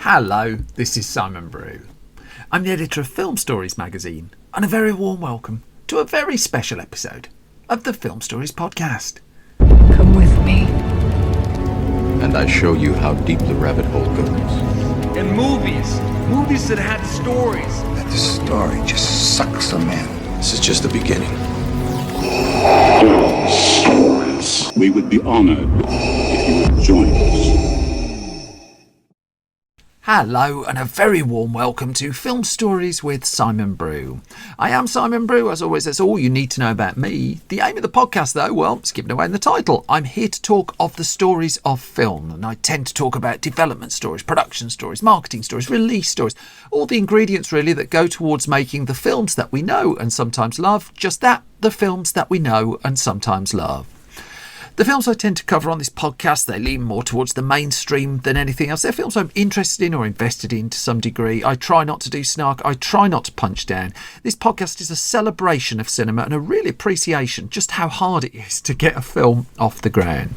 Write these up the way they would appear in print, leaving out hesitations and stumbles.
Hello, this is Simon Brew. I'm the editor of Film Stories magazine, and a very warm welcome to a very special episode of the Film Stories podcast. Come with me. And I show you how deep the rabbit hole goes. And movies that had stories. That the story just sucks them in. This is just the beginning. Stories. We would be honored if you would join us. Hello, and a very warm welcome to Film Stories with Simon Brew. I am Simon Brew, as always. That's all you need to know about me. The aim of the podcast, though, well, it's given away in the title. I'm here to talk of the stories of film, and I tend to talk about development stories, production stories, marketing stories, release stories, all the ingredients, really, that go towards making the films that we know and sometimes love, just that, the films that we know and sometimes love. The films I tend to cover on this podcast, they lean more towards the mainstream than anything else. They're films I'm interested in or invested in to some degree. I try not to do snark. I try not to punch down. This podcast is a celebration of cinema and a real appreciation just how hard it is to get a film off the ground.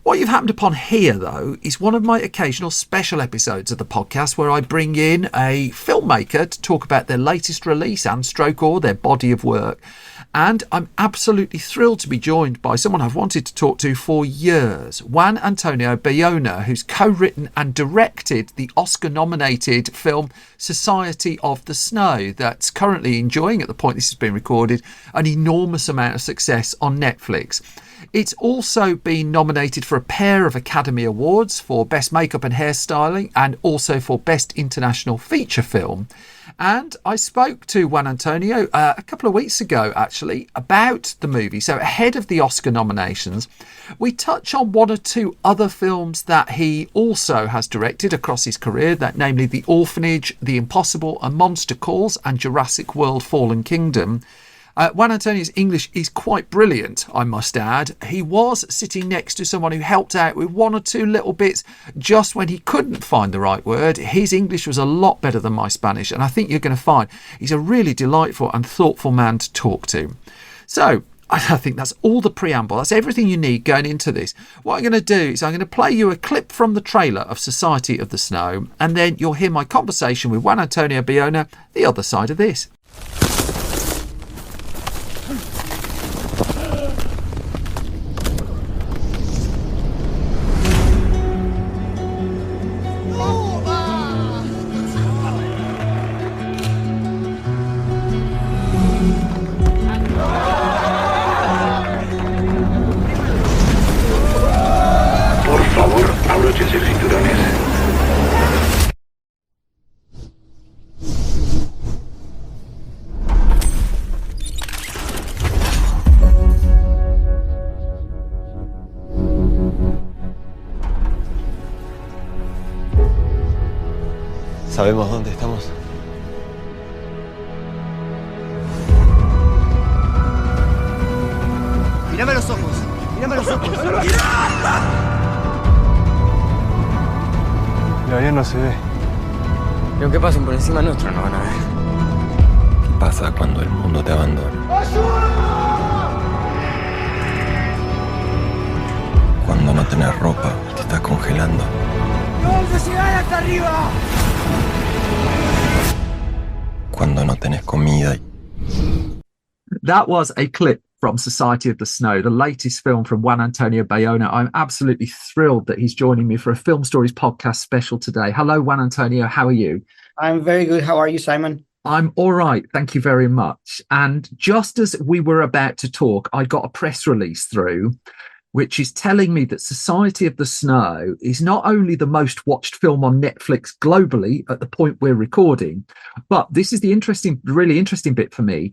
What you've happened upon here, though, is one of my occasional special episodes of the podcast where I bring in a filmmaker to talk about their latest release and stroke or their body of work. And I'm absolutely thrilled to be joined by someone I've wanted to talk to for years, Juan Antonio Bayona, who's co-written and directed the Oscar-nominated film Society of the Snow that's currently enjoying, at the point this has been recorded, an enormous amount of success on Netflix. It's also been nominated for a pair of Academy Awards for Best Makeup and Hairstyling and also for Best International Feature Film. And I spoke to Juan Antonio a couple of weeks ago, actually, about the movie. So ahead of the Oscar nominations, we touch on one or two other films that he also has directed across his career, that namely The Orphanage, The Impossible, A Monster Calls and Jurassic World Fallen Kingdom. Juan Antonio's English is quite brilliant, I must add. He was sitting next to someone who helped out with one or two little bits just when he couldn't find the right word. His English was a lot better than my Spanish, and I think you're going to find he's a really delightful and thoughtful man to talk to. So, I think that's all the preamble. That's everything you need going into this. What I'm going to do is I'm going to play you a clip from the trailer of Society of the Snow, and then you'll hear my conversation with Juan Antonio Bayona the other side of this. Abróchense cinturones. ¿Sabemos dónde estamos? Mírame los ojos. Mírame los ojos. El avión no se ve. Y aunque pasen por encima nuestro, no van a ver. ¿Qué pasa cuando el mundo te abandona? Cuando no tenés ropa y te estás congelando. ¡Vamos a llegar hasta arriba! Cuando no tenés comida. That was a clip from Society of the Snow, the latest film from Juan Antonio Bayona. I'm absolutely thrilled that he's joining me for a Film Stories podcast special today. Hello, Juan Antonio. How are you? I'm very good. How are you, Simon? I'm all right. Thank you very much. And just as we were about to talk, I got a press release through, which is telling me that Society of the Snow is not only the most watched film on Netflix globally at the point we're recording, but this is the really interesting bit for me.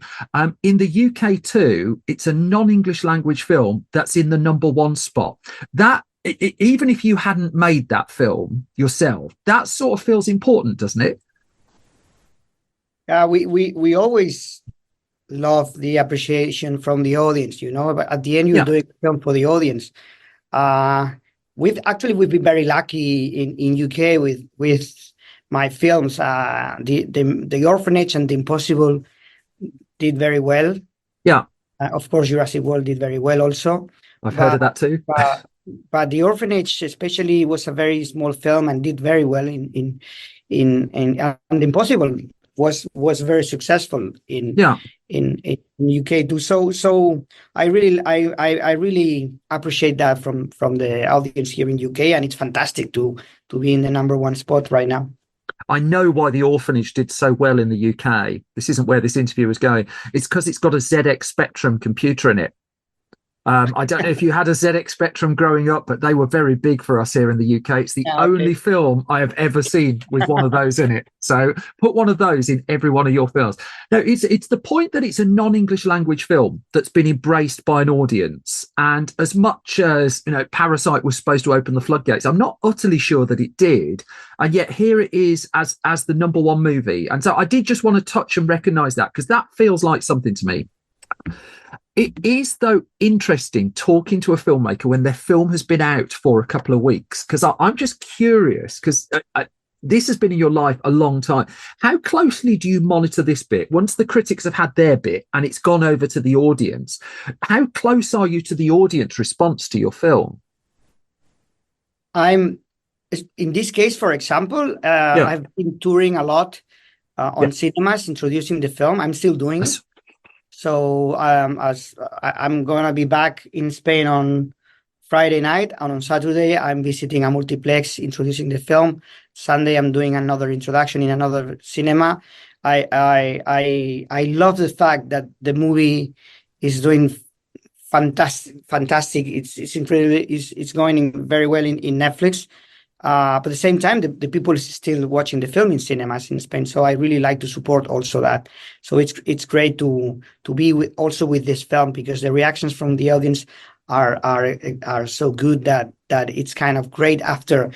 In the UK too, it's a non-English language film that's in the #1 spot. That, even if you hadn't made that film yourself, that sort of feels important, doesn't it? We always love the appreciation from the audience, but at the end you're doing a film for the audience. We've been very lucky in UK with my films. The Orphanage and The Impossible did very well. Yeah. Of course, Jurassic World did very well also. I've heard of that too. but The Orphanage especially was a very small film and did very well and Impossible was very successful in UK too. So I really appreciate that from the audience here in UK, and it's fantastic to be in the #1 spot right now. I know why The Orphanage did so well in the UK. This isn't where this interview was going. It's because it's got a ZX Spectrum computer in it. I don't know if you had a ZX Spectrum growing up, but they were very big for us here in the UK. It's the only film I have ever seen with one of those in it. So put one of those in every one of your films. No, it's the point that it's a non-English language film that's been embraced by an audience. And as much as, Parasite was supposed to open the floodgates, I'm not utterly sure that it did. And yet here it is as the #1 movie. And so I did just want to touch and recognise that, because that feels like something to me. It is, though, interesting talking to a filmmaker when their film has been out for a couple of weeks, because I'm just curious, because this has been in your life a long time. How closely do you monitor this bit? Once the critics have had their bit and it's gone over to the audience, how close are you to the audience response to your film? In this case, for example, I've been touring a lot on cinemas, introducing the film. I'm still doing it. So as I'm going to be back in Spain on Friday night, and on Saturday I'm visiting a multiplex introducing the film. Sunday I'm doing another introduction in another cinema. I love the fact that the movie is doing fantastic. It's incredible. It's going very well in Netflix. But at the same time, the people is still watching the film in cinemas in Spain. So I really like to support also that. So it's great to be also with this film, because the reactions from the audience are so good that it's kind of great after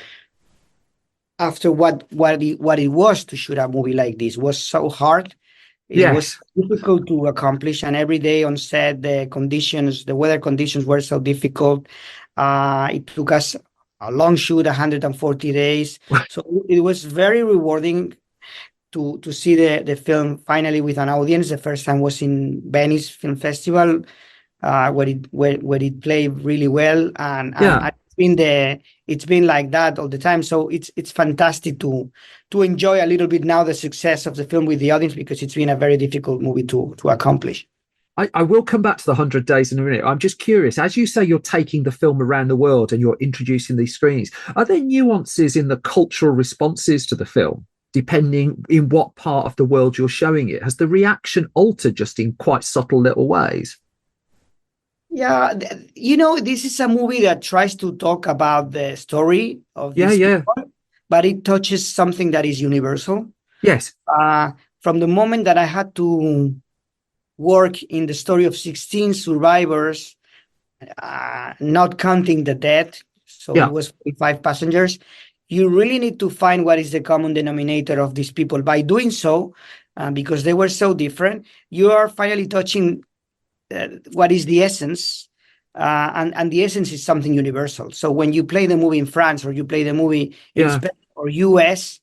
what it was to shoot a movie like this. It was so hard. It was difficult to accomplish, and every day on set, the weather conditions were so difficult. It took us a long shoot, 140 days. So it was very rewarding to see the film finally with an audience. The first time was in Venice Film Festival, where it played really well, and it's been like that all the time. So it's fantastic to enjoy a little bit now the success of the film with the audience, because it's been a very difficult movie to accomplish. I will come back to the 100 days in a minute. I'm just curious, as you say, you're taking the film around the world and you're introducing these screenings. Are there nuances in the cultural responses to the film, depending in what part of the world you're showing it? Has the reaction altered just in quite subtle little ways? Yeah, this is a movie that tries to talk about the story of these people, but it touches something that is universal. Yes. From the moment that I had to work in the story of 16 survivors, not counting the dead, so it was 45 passengers, you really need to find what is the common denominator of these people. By doing so, because they were so different, you are finally touching what is the essence, and the essence is something universal. So when you play the movie in France, or you play the movie in Spain or US,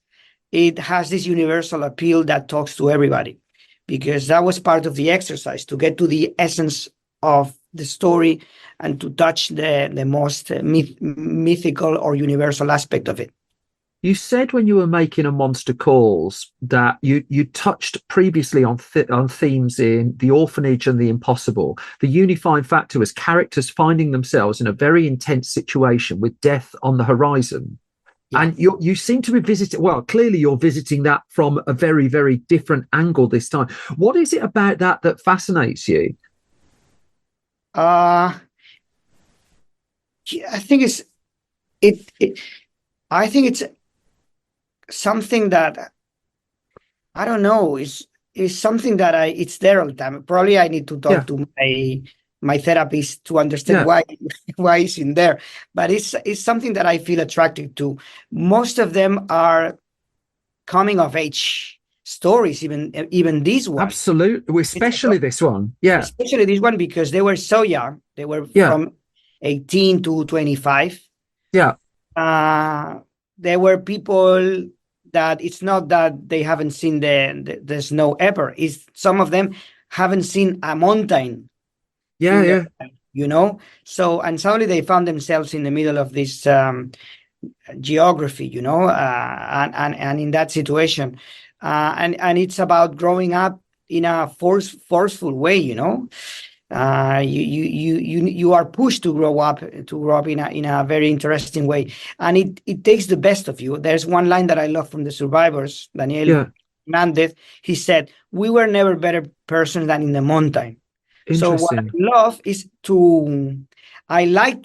it has this universal appeal that talks to everybody, because that was part of the exercise, to get to the essence of the story and to touch the most mythical or universal aspect of it. You said when you were making A Monster Calls that you touched previously on themes in The Orphanage and The Impossible. The unifying factor was characters finding themselves in a very intense situation with death on the horizon. Yeah. And you seem to be visiting, well, clearly you're visiting that from a very, very different angle this time. What is it about that fascinates you? I think it's something that, I don't know, is something that it's there all the time. Probably I need to talk to my therapist to understand why it's in there, but it's something that I feel attracted to. Most of them are coming of age stories, even this one. Absolutely, especially this one. Yeah, especially this one, because they were so young. They were from 18 to 25. Yeah. There were people that it's not that they haven't seen the snow ever. It's some of them haven't seen a mountain. you know. So, and suddenly they found themselves in the middle of this geography, you know, and in that situation, and it's about growing up in a forceful way, you know. You are pushed to grow up in a very interesting way, and it takes the best of you. There's one line that I love from the survivors, Daniel Hernandez. He said, "We were never better persons than in the mountain." So what I love is I like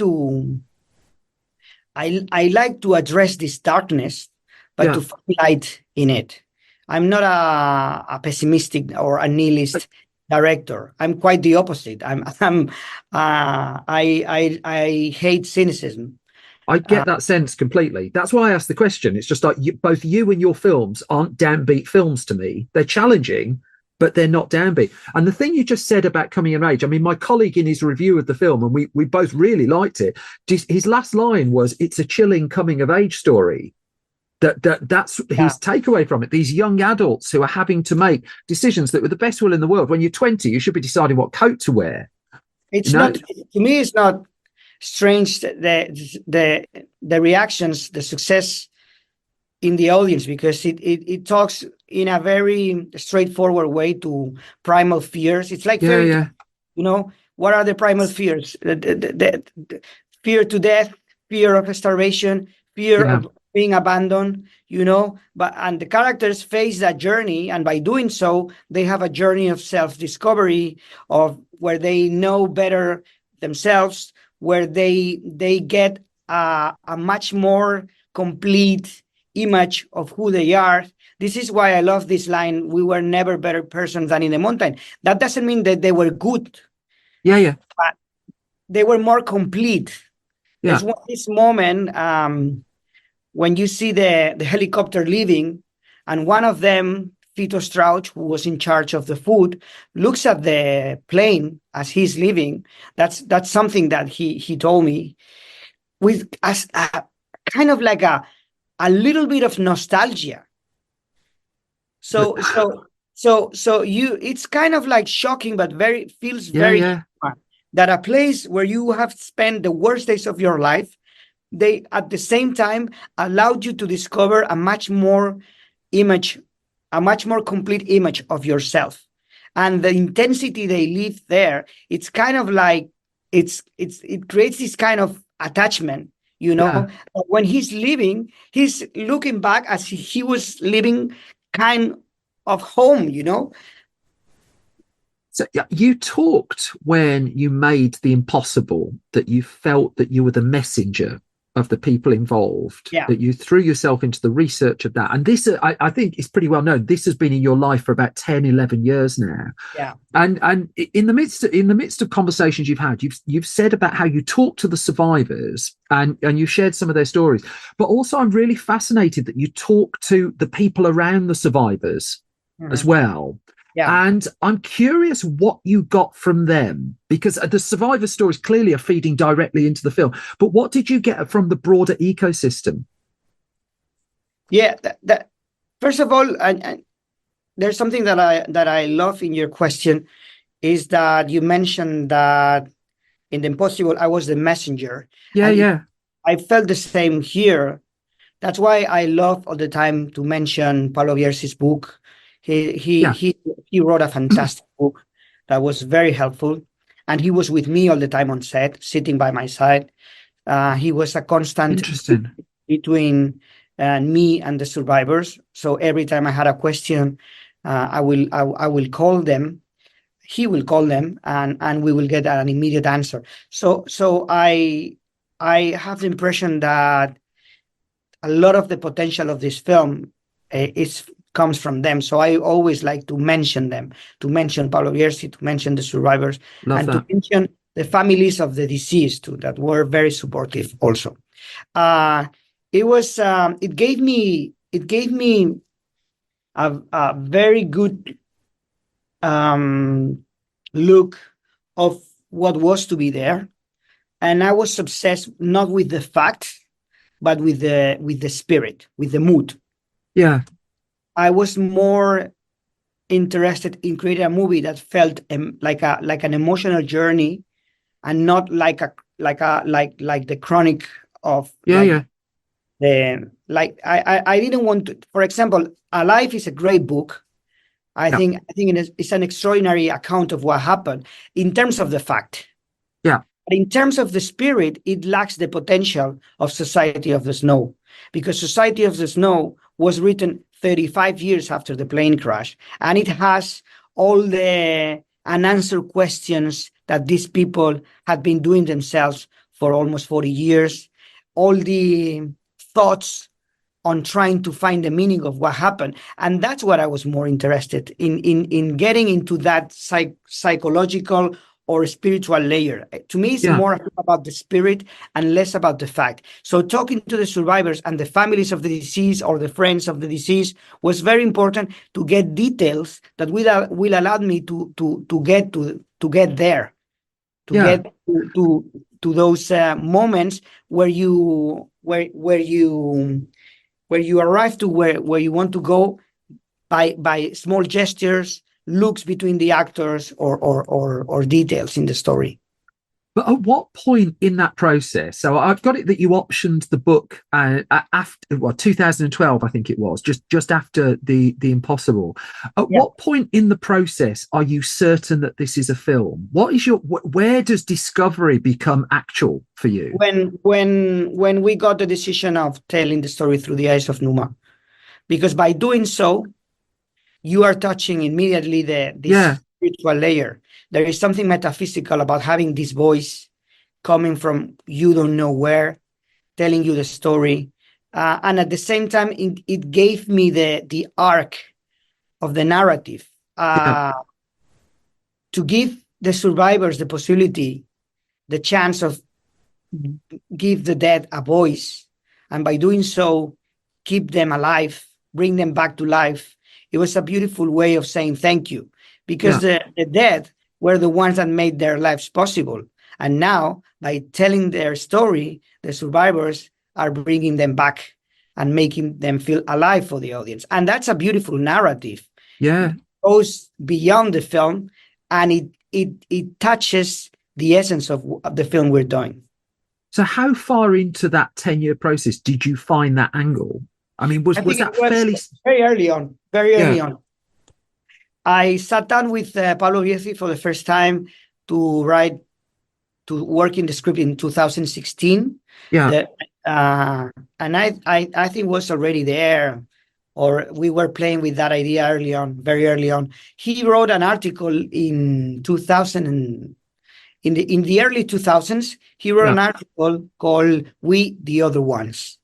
to address this darkness, but to find light in it. I'm not a pessimistic or a nihilist director. I'm quite the opposite. I hate cynicism. I get that sense completely. That's why I asked the question. It's just like both you and your films aren't downbeat films to me. They're challenging, but they're not downbeat. And the thing you just said about coming of age, I mean, my colleague in his review of the film, and we both really liked it, his last line was, "It's a chilling coming of age story." That's his takeaway from it. These young adults who are having to make decisions that, with the best will in the world, when you're 20, you should be deciding what coat to wear. It's not, to me, it's not strange the reactions, the success in the audience, because it talks in a very straightforward way to primal fears. It's like you know, what are the primal fears? The fear to death, fear of starvation, fear of being abandoned, you know. And the characters face that journey, and by doing so, they have a journey of self-discovery, of where they know better themselves, where they get a much more complete image of who they are. This is why I love this line, "We were never better persons than in the mountain." That doesn't mean that they were good. But they were more complete. There's this moment when you see the helicopter leaving, and one of them, Tito Strauch, who was in charge of the food, looks at the plane as he's leaving. That's something that he told me, with as kind of like a little bit of nostalgia. So it's kind of like shocking, but feels very human, that a place where you have spent the worst days of your life, they at the same time allowed you to discover a much more complete image of yourself. And the intensity they live there, it's kind of like it creates this kind of attachment, you know. When he's leaving, he's looking back as he was living kind of home, you know. So you talked, when you made The Impossible, that you felt that you were the messenger of the people involved, that you threw yourself into the research of that. And this, I think, is pretty well known. This has been in your life for about 10, 11 years now. And in the midst of conversations you've had, you've said about how you talk to the survivors, and you shared some of their stories. But also, I'm really fascinated that you talk to the people around the survivors as well. And I'm curious what you got from them, because the survivor stories clearly are feeding directly into the film. But what did you get from the broader ecosystem? First of all, and there's something that I love in your question, is that you mentioned that in The Impossible I was the messenger. I felt the same here. That's why I love all the time to mention Paulo Vierci's book. He wrote a fantastic book that was very helpful, and he was with me all the time on set, sitting by my side. He was a constant between me and the survivors. So every time I had a question, I will call them. He will call them, and we will get an immediate answer. So I have the impression that a lot of the potential of this film comes from them. So I always like to mention them, to mention Paulo Vierci, to mention the survivors, to mention the families of the deceased too, that were very supportive also. It gave me a very good look of what was to be there. And I was obsessed not with the facts, but with the spirit, with the mood. I was more interested in creating a movie that felt like an emotional journey and not like the chronic of I didn't want to. For example, Alive is a great book. I think it's an extraordinary account of what happened in terms of the fact. Yeah. But in terms of the spirit, it lacks the potential of Society of the Snow, because Society of the Snow was written 35 years after the plane crash, and it has all the unanswered questions that these people had been doing themselves for almost 40 years, all the thoughts on trying to find the meaning of what happened. And that's what I was more interested in getting into that psychological or spiritual layer. To me, it's more about the spirit and less about the fact. So talking to the survivors and the families of the deceased or the friends of the deceased was very important to get details that will allow me to get there, get to those moments where you arrive to where you want to go by small gestures, looks between the actors, or details in the story. But at what point in that process? So I've got it that you optioned the book after 2012, I think it was, just after the Impossible. At what point in the process are you certain that this is a film? What is where does discovery become actual for you? When we got the decision of telling the story through the eyes of Numa, because by doing so, you are touching immediately this spiritual layer. There is something metaphysical about having this voice coming from you don't know where, telling you the story. And at the same time, it gave me the arc of the narrative to give the survivors the possibility, the chance of give the dead a voice. And by doing so, keep them alive, bring them back to life. It was a beautiful way of saying thank you, because the dead were the ones that made their lives possible. And now, by telling their story, the survivors are bringing them back and making them feel alive for the audience. And that's a beautiful narrative. Yeah. It goes beyond the film, and it touches the essence of the film we're doing. So how far into that 10-year process did you find that angle? I mean, was that fairly... Very early on. Very early on. I sat down with Pablo Viesi for the first time to work in the script in 2016. And I think was already there, or we were playing with that idea very early on. He wrote an article in 2000 in the early 2000s. He wrote an article called "We the Other Ones."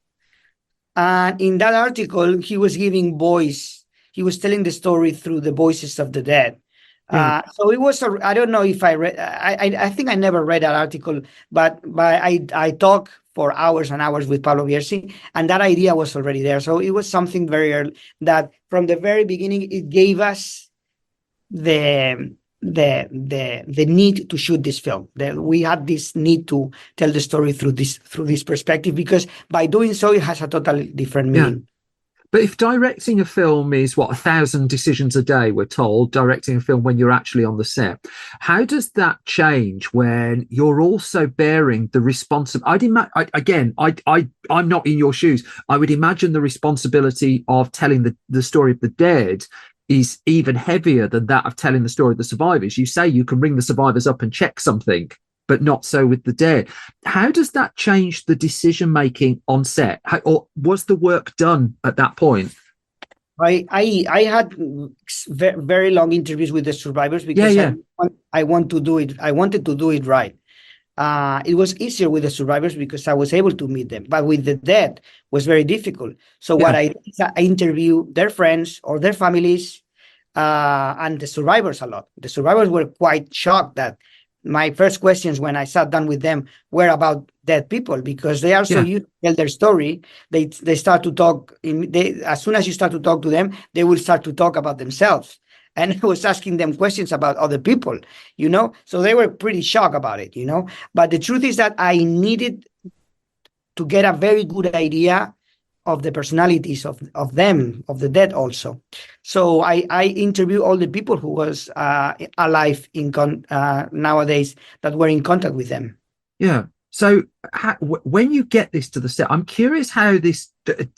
And in that article, he was giving voice. He was telling the story through the voices of the dead. So it was, I don't know if I read, I think I never read that article, but I talked for hours and hours with Pablo Viesi, and that idea was already there. So it was something very early that from the very beginning, it gave us the need to shoot this film. That we had this need to tell the story through this perspective, because by doing so, it has a totally different meaning. But if directing a film is 1,000 decisions a day, we're told, directing a film when you're actually on the set, how does that change when you're also bearing the responsibility? I'm not in your shoes. I would imagine the responsibility of telling the story of the dead is even heavier than that of telling the story of the survivors. You say you can ring the survivors up and check something, but not so with the dead. How does that change the decision-making on set? Or was the work done at that point? I had very long interviews with the survivors because I wanted to do it right. It was easier with the survivors because I was able to meet them, but with the dead was very difficult. So what I did is I interviewed their friends or their families and the survivors a lot. The survivors were quite shocked that my first questions when I sat down with them were about dead people, because they are so used to tell their story. They start to talk. As soon as you start to talk to them, they will start to talk about themselves. And I was asking them questions about other people, so they were pretty shocked about it, But the truth is that I needed to get a very good idea of the personalities of them, of the dead also. So I interview all the people who was alive nowadays that were in contact with them. Yeah. So when you get this to the set, I'm curious how this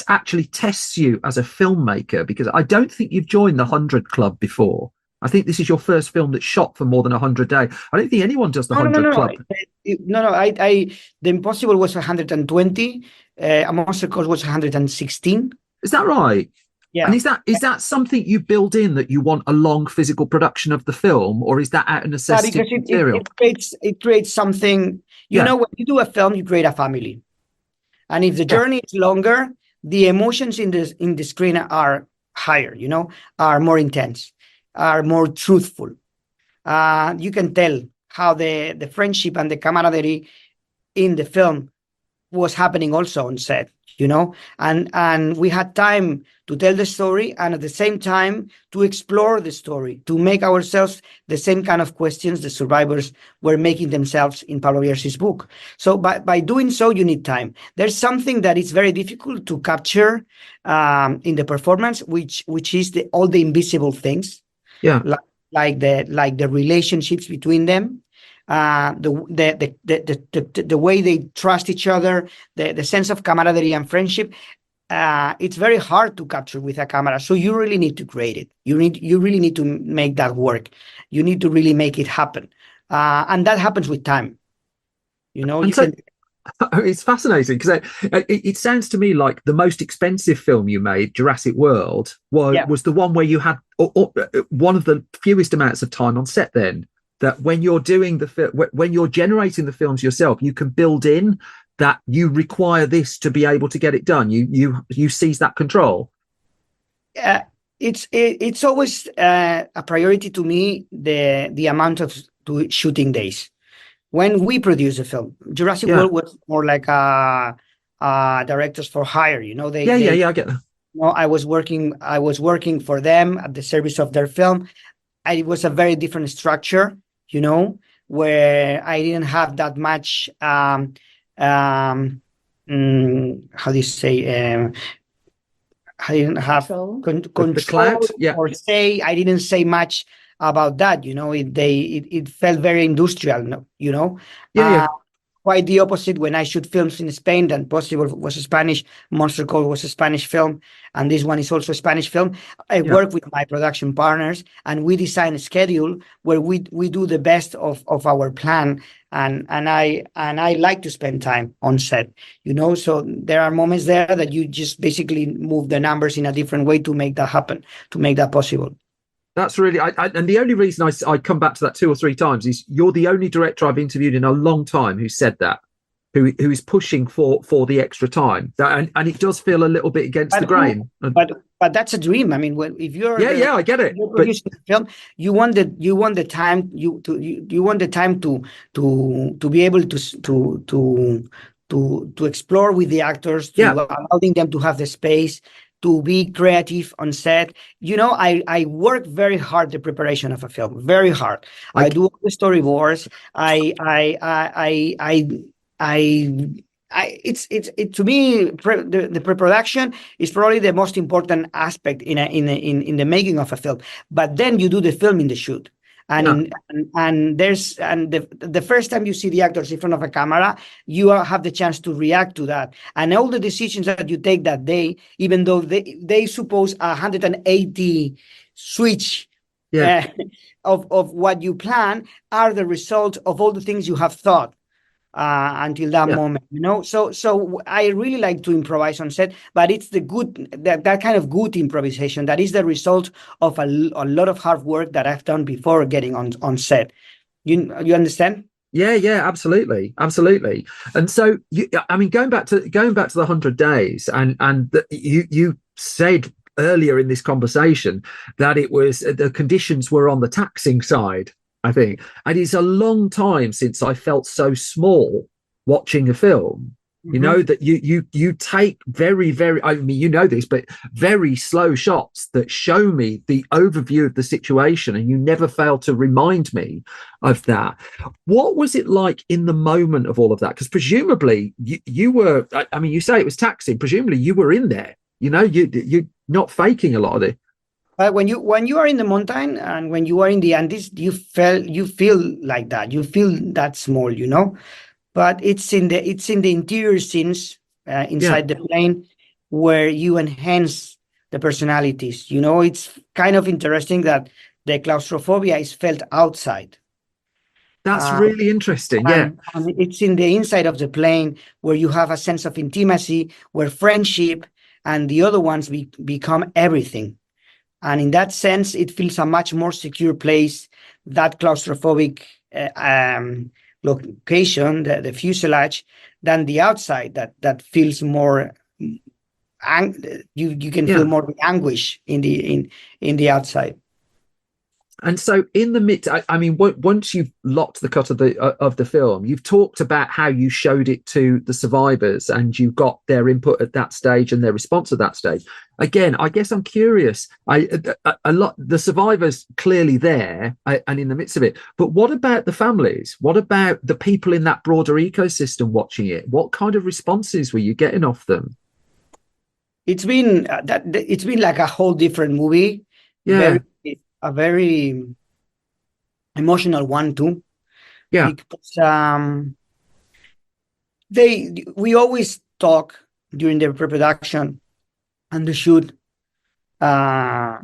actually tests you as a filmmaker, because I don't think you've joined the 100 Club before. I think this is your first film that's shot for more than 100 days. I don't think anyone does the 100 Club. No. The Impossible was 120. A Monster Calls was 116. Is that right? Yeah. And is that something you build in, that you want a long physical production of the film, or is that out of necessity material? It creates something. You know, when you do a film, you create a family, and if the journey is longer, the emotions in the screen are higher. You know, are more intense, are more truthful. You can tell how the friendship and the camaraderie in the film was happening also on set, you know, and we had time to tell the story, and at the same time to explore the story, to make ourselves the same kind of questions the survivors were making themselves in Pablo Bierci's book. So by doing so, you need time. There's something that is very difficult to capture in the performance, which is all the invisible things, like the relationships between them. The way they trust each other, the sense of camaraderie and friendship, it's very hard to capture with a camera. So you really need to create it. You really need to make that work. You need to really make it happen, and that happens with time. You know, it's fascinating, because it sounds to me like the most expensive film you made, Jurassic World, was the one where you had one of the fewest amounts of time on set. Then, that when you're doing when you're generating the films yourself, you can build in that you require this to be able to get it done. You seize that control. It's always a priority to me, the amount of shooting days. When we produce a film, Jurassic World was more like a directors for hire. You know, I get that. You know, I was working for them at the service of their film. It was a very different structure, you know, where I didn't have that much, how do you say, I didn't have control or say. I didn't say much about that, you know. It felt very industrial, you know. Quite the opposite when I shoot films in Spain. Then Possible was a Spanish, Monster Call was a Spanish film, and this one is also a Spanish film. I work with my production partners, and we design a schedule where we do the best of our plan, and I like to spend time on set, you know. So there are moments there that you just basically move the numbers in a different way to make that happen, to make that possible. That's really, and the only reason I come back to that 2 or 3 times is you're the only director I've interviewed in a long time who said that, who is pushing for the extra time. And it does feel a little bit against the grain. But that's a dream. I mean, if you're I get it. You're producing a film, you want the time you want the time to be able to explore with the actors, allowing them to have the space to be creative on set. You know, I work very hard the preparation of a film, very hard. I do all the storyboards. It's to me, the pre-production is probably the most important aspect in the making of a film. But then you do the film in the shoot. And the first time you see the actors in front of a camera, you have the chance to react to that, and all the decisions that you take that day, even though they suppose 180 switch of what you plan, are the result of all the things you have thought until that moment, you know. So I really like to improvise on set, but it's that kind of good improvisation that is the result of a lot of hard work that I've done before getting on set. You understand? Yeah, absolutely. And so, going back to the 100 days, and you said earlier in this conversation that it was the conditions were on the taxing side, I think. And it's a long time since I felt so small watching a film. You know that you take very, very, I mean, you know this, but very slow shots that show me the overview of the situation, and you never fail to remind me of that. What was it like in the moment of all of that? Because presumably you were, I mean, you say it was taxing, presumably you were in there, you know, you're not faking a lot of it. When you are in the mountain and when you are in the Andes, you feel like that. You feel that small, you know. But it's in the interior scenes inside the plane where you enhance the personalities. You know, it's kind of interesting that the claustrophobia is felt outside. That's really interesting. Yeah. And it's in the inside of the plane where you have a sense of intimacy, where friendship and the other ones become everything. And in that sense, it feels a much more secure place, that claustrophobic location, the fuselage, than the outside that feels more, you can feel more anguish in the outside. And so in the mid, I mean, once you've locked the cut of the film, you've talked about how you showed it to the survivors and you got their input at that stage and their response at that stage. Again, I guess I'm curious. The survivors clearly there and in the midst of it, but what about the families? What about the people in that broader ecosystem watching it? What kind of responses were you getting off them? It's been like a whole different movie. Yeah. A very emotional one too. Yeah. Because we always talk during the pre-production and the shoot to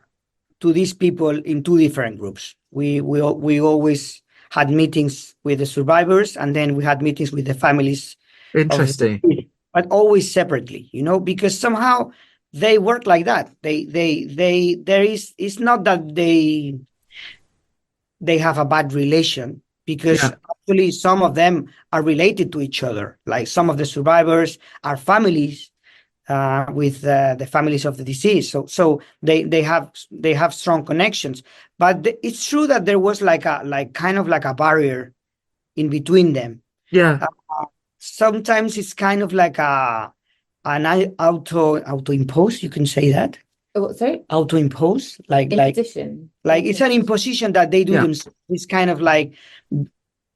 these people in two different groups. We always had meetings with the survivors, and then we had meetings with the families. Interesting. But always separately, you know, because somehow they work like that. It's not that they have a bad relation, because actually some of them are related to each other. Like some of the survivors are families with the families of the deceased. So they have strong connections. But it's true that there was kind of like a barrier in between them. Yeah. Sometimes it's kind of like an auto-impose, you can say that. What, sorry? Auto-impose, Imposition. Like it's an imposition that they do themselves. It's kind of like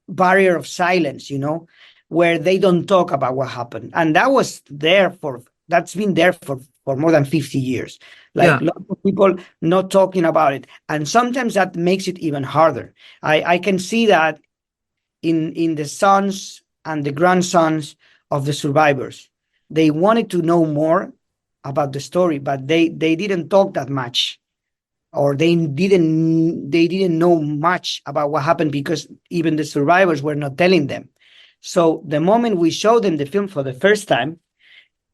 barrier of silence, you know, where they don't talk about what happened. And that's been there for more than 50 years. Like lots of people not talking about it. And sometimes that makes it even harder. I can see that in the sons and the grandsons of the survivors. They wanted to know more about the story, but they didn't talk that much, or they didn't know much about what happened, because even the survivors were not telling them. So the moment we showed them the film for the first time,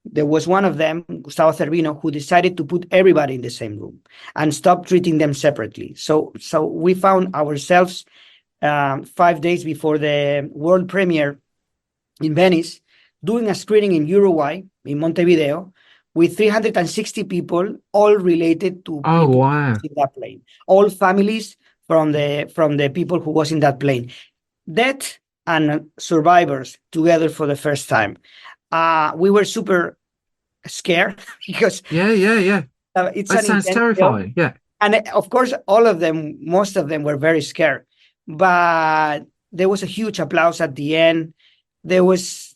there was one of them, Gustavo Cervino, who decided to put everybody in the same room and stop treating them separately. So we found ourselves 5 days before the world premiere in Venice, doing a screening in Uruguay, in Montevideo, with 360 people, all related to people in that plane. All families from the people who was in that plane. Death and survivors together for the first time. We were super scared because That sounds terrifying. Yeah. And of course, most of them were very scared. But there was a huge applause at the end. It was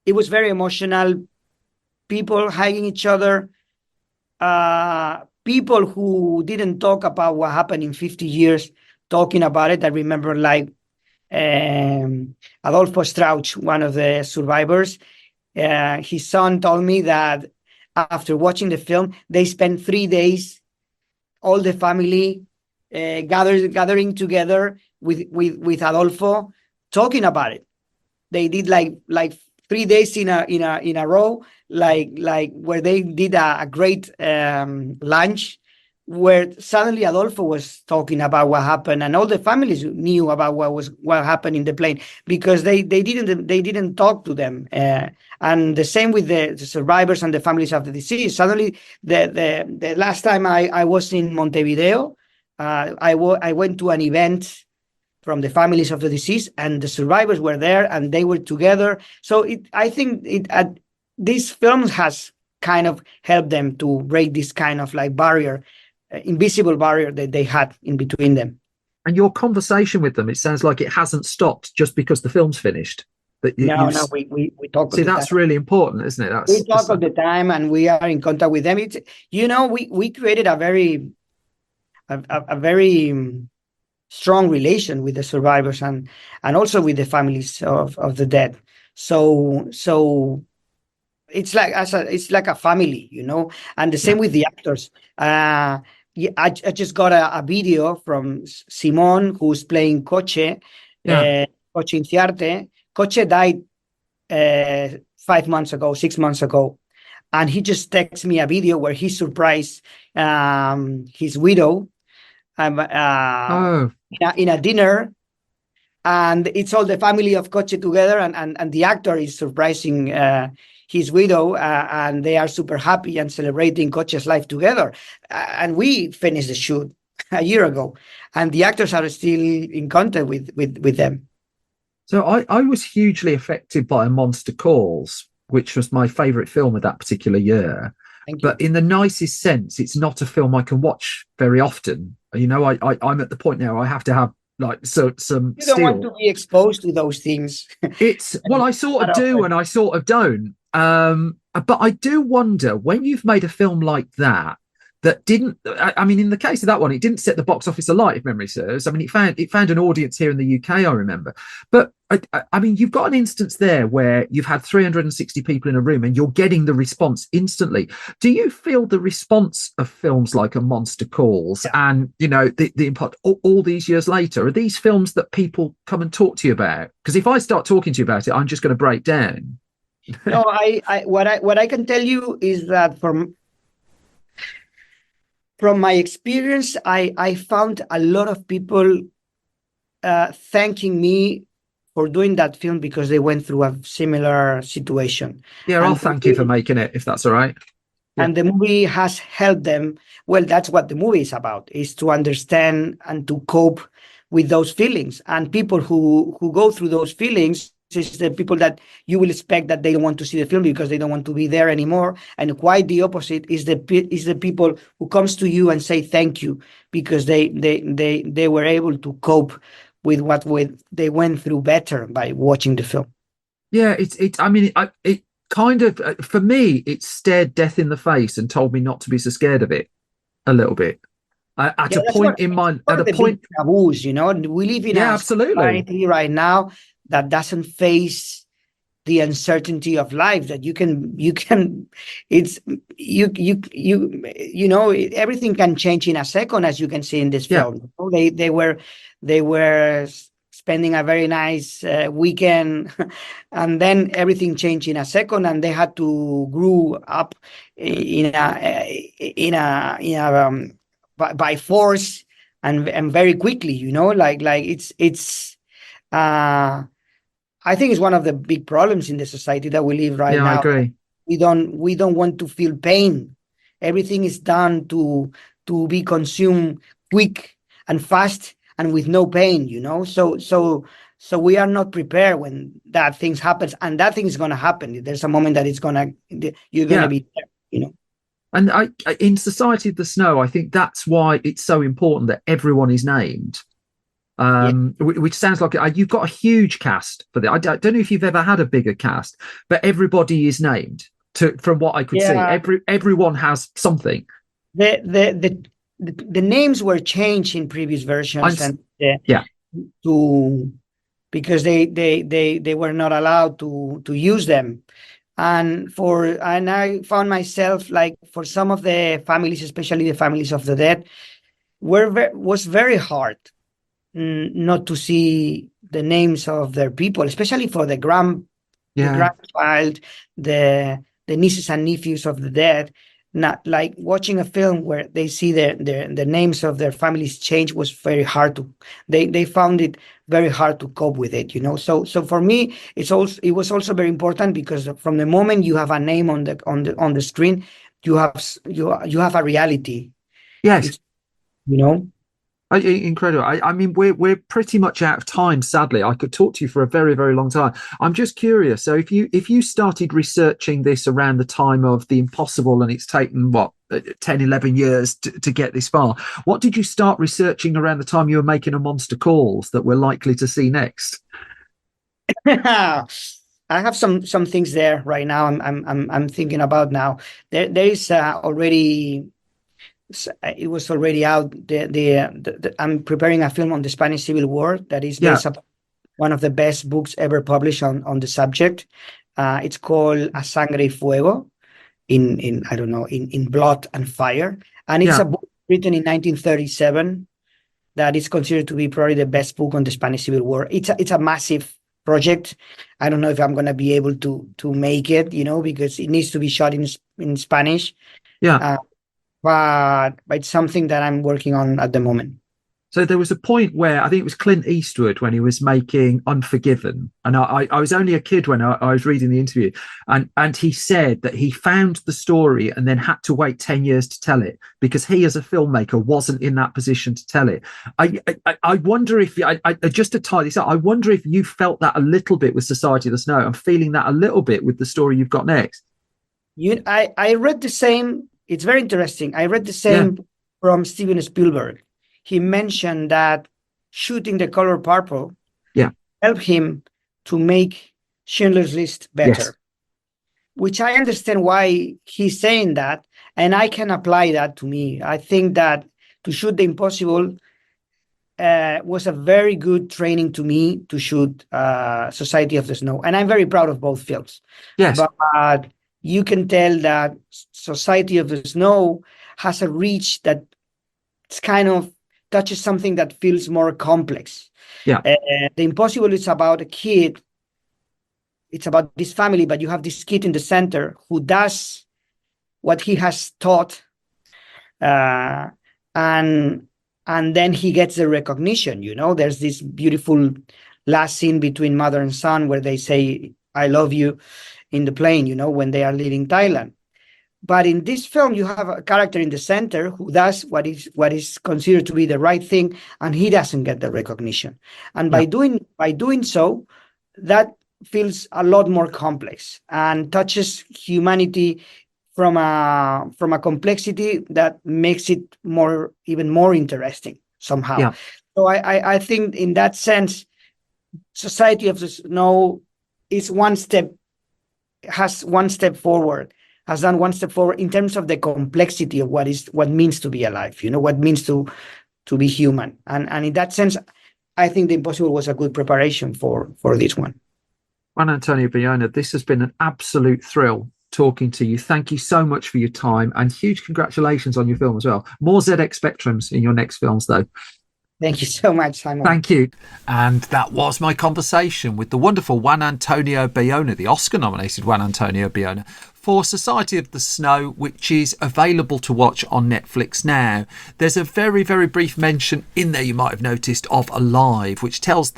very emotional. People hugging each other. People who didn't talk about what happened in 50 years, talking about it. I remember like Adolfo Strauch, one of the survivors. His son told me that after watching the film, they spent 3 days, all the family gathering together with Adolfo, talking about it. They did like 3 days in a row, like where they did a great lunch, where suddenly Adolfo was talking about what happened, and all the families knew about what happened in the plane, because they didn't talk to them. And the same with the survivors and the families of the deceased. Suddenly, the last time I was in Montevideo, I went to an event from the families of the deceased, and the survivors were there, and they were together. So I think this film has kind of helped them to break this kind of like barrier, invisible barrier that they had in between them. And your conversation with them, it sounds like it hasn't stopped just because the film's finished. We talk. See, that's really important, isn't it? We talk all the time, and we are in contact with them. It's, we created a very strong relation with the survivors and also with the families of the dead. So it's like a family, and the same with the actors. I just got a video from Simon, who's playing Coche, Coche Inciarte. Coche died 6 months ago, and he just texted me a video where he surprised his widow in a dinner, and it's all the family of Coche together, and the actor is surprising his widow, and they are super happy and celebrating Coche's life together. And we finished the shoot a year ago, and the actors are still in contact with them. So I was hugely affected by A Monster Calls, which was my favorite film of that particular year. But in the nicest sense, it's not a film I can watch very often. I'm at the point now I have to have some. You don't want to be exposed to those things. I sort of do, and I sort of don't. But I do wonder, when you've made a film like that didn't, in the case of that one, it didn't set the box office alight, if memory serves. It found an audience here in the UK, I remember. But you've got an instance there where you've had 360 people in a room and you're getting the response instantly. Do you feel the response of films like A Monster Calls and, the impact all these years later? Are these films that people come and talk to you about? Because if I start talking to you about it, I'm just going to break down. No, what I can tell you is that from my experience, I found a lot of people thanking me for doing that film because they went through a similar situation. Yeah, I'll thank you for making it, if that's all right. And the movie has helped them. Well, that's what the movie is about, is to understand and to cope with those feelings. And people who go through those feelings is the people that you will expect that they don't want to see the film because they don't want to be there anymore. And quite the opposite is the people who comes to you and say thank you because they were able to cope with what they went through better by watching the film. Yeah, it kind of, for me, it stared death in the face and told me not to be so scared of it a little bit. At a point in my taboos, we live in a society right now that doesn't face the uncertainty of life, that everything can change in a second, as you can see in this film. They were spending a very nice weekend, and then everything changed in a second, and they had to grow up by force and very quickly. I think it's one of the big problems in the society that we live right now. I agree. We don't want to feel pain. Everything is done to be consumed quick and fast and with no pain, So we are not prepared when that things happens, and that thing is going to happen. There's a moment that you're going to be there, And in Society of the Snow, I think that's why it's so important that everyone is named. Which sounds like you've got a huge cast for that. I don't know if you've ever had a bigger cast, but everybody is named. From what I could see, everyone has something. The names were changed in previous versions, because they were not allowed to use them, and I found myself, like, for some of the families, especially the families of the dead, was very hard not to see the names of their people, especially for the grandchild, the nieces and nephews of the dead. Not like watching a film where they see the names of their families change was very hard to. They found it very hard to cope with it, So for me, it was also very important because from the moment you have a name on the screen, you have a reality. Yes. Incredible. I mean, we're pretty much out of time, sadly. I could talk to you for a very, very long time. I'm just curious. So if you started researching this around the time of The Impossible, and it's taken, 10, 11 years to get this far, what did you start researching around the time you were making A Monster Calls that we're likely to see next? I have some things there right now. I'm thinking about now. There is already. It was already out. I'm preparing a film on the Spanish Civil War that is based on one of the best books ever published on the subject. It's called A Sangre y Fuego, in I don't know, in Blood and Fire, and it's a book written in 1937 that is considered to be probably the best book on the Spanish Civil War. It's a massive project. I don't know if I'm going to be able to make it, because it needs to be shot in Spanish. But it's something that I'm working on at the moment. So there was a point where I think it was Clint Eastwood when he was making Unforgiven. And I was only a kid when I was reading the interview. And he said that he found the story and then had to wait 10 years to tell it because he, as a filmmaker, wasn't in that position to tell it. I wonder if, just to tie this up, I wonder if you felt that a little bit with Society of the Snow. I'm feeling that a little bit with the story you've got next. I read the same. It's very interesting. I read the same from Steven Spielberg. He mentioned that shooting The Color Purple helped him to make Schindler's List better, which I understand why he's saying that, and I can apply that to me. I think that to shoot The Impossible was a very good training to me to shoot Society of the Snow, and I'm very proud of both films. Yes. But you can tell that Society of the Snow has a reach that it's kind of touches something that feels more complex. The Impossible is about a kid. It's about this family, but you have this kid in the center who does what he has taught, and then he gets the recognition. There's this beautiful last scene between mother and son where they say, "I love you," in the plane, when they are leaving Thailand. But in this film, you have a character in the center who does what is considered to be the right thing, and he doesn't get the recognition. And by doing so, that feels a lot more complex and touches humanity from a complexity that makes it even more interesting somehow. So I think in that sense, Society of the Snow is has done one step forward in terms of the complexity of what means to be alive, what means to be human. And in that sense, I think The Impossible was a good preparation for this one. Juan Antonio Bayona, this has been an absolute thrill talking to you. Thank you so much for your time, and huge congratulations on your film as well. More ZX Spectrums in your next films, though. Thank you so much, Simon. Thank you. And that was my conversation with the wonderful Juan Antonio Bayona, the Oscar-nominated Juan Antonio Bayona, for Society of the Snow, which is available to watch on Netflix now. There's a very, very brief mention in there, you might have noticed, of Alive, which covers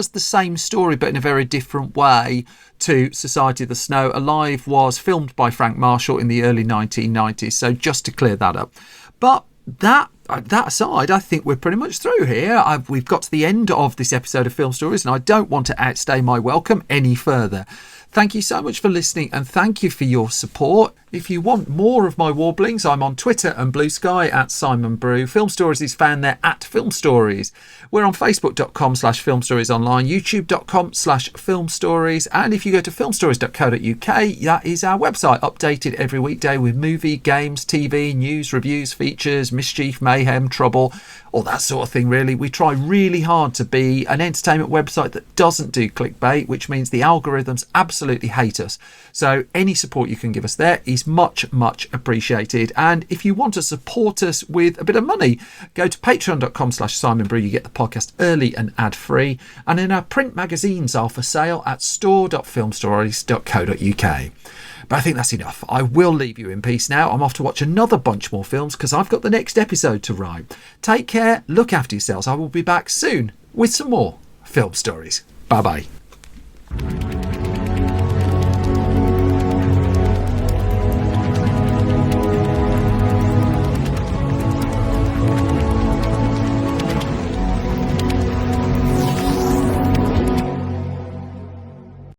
the same story but in a very different way to Society of the Snow. Alive was filmed by Frank Marshall in the early 1990s, so just to clear that up. But that aside, I think we're pretty much through here. We've got to the end of this episode of Film Stories, and I don't want to outstay my welcome any further. Thank you so much for listening, and thank you for your support. If you want more of my warblings, I'm on Twitter and Blue Sky at Simon Brew. Film Stories is found there at Film Stories. We're on facebook.com/Film Stories online, youtube.com/Film Stories, and if you go to filmstories.co.uk, that is our website, updated every weekday with movie, games, TV, news, reviews, features, mischief, mayhem, trouble, all that sort of thing, really. We try really hard to be an entertainment website that doesn't do clickbait, which means the algorithms absolutely hate us. So any support you can give us there is much, much appreciated. And if you want to support us with a bit of money, go to patreon.com/Simon Brew. You get the podcast early and ad-free. And then our print magazines are for sale at store.filmstories.co.uk. But I think that's enough. I will leave you in peace now. I'm off to watch another bunch more films because I've got the next episode to write. Take care, look after yourselves. I will be back soon with some more Film Stories. Bye-bye.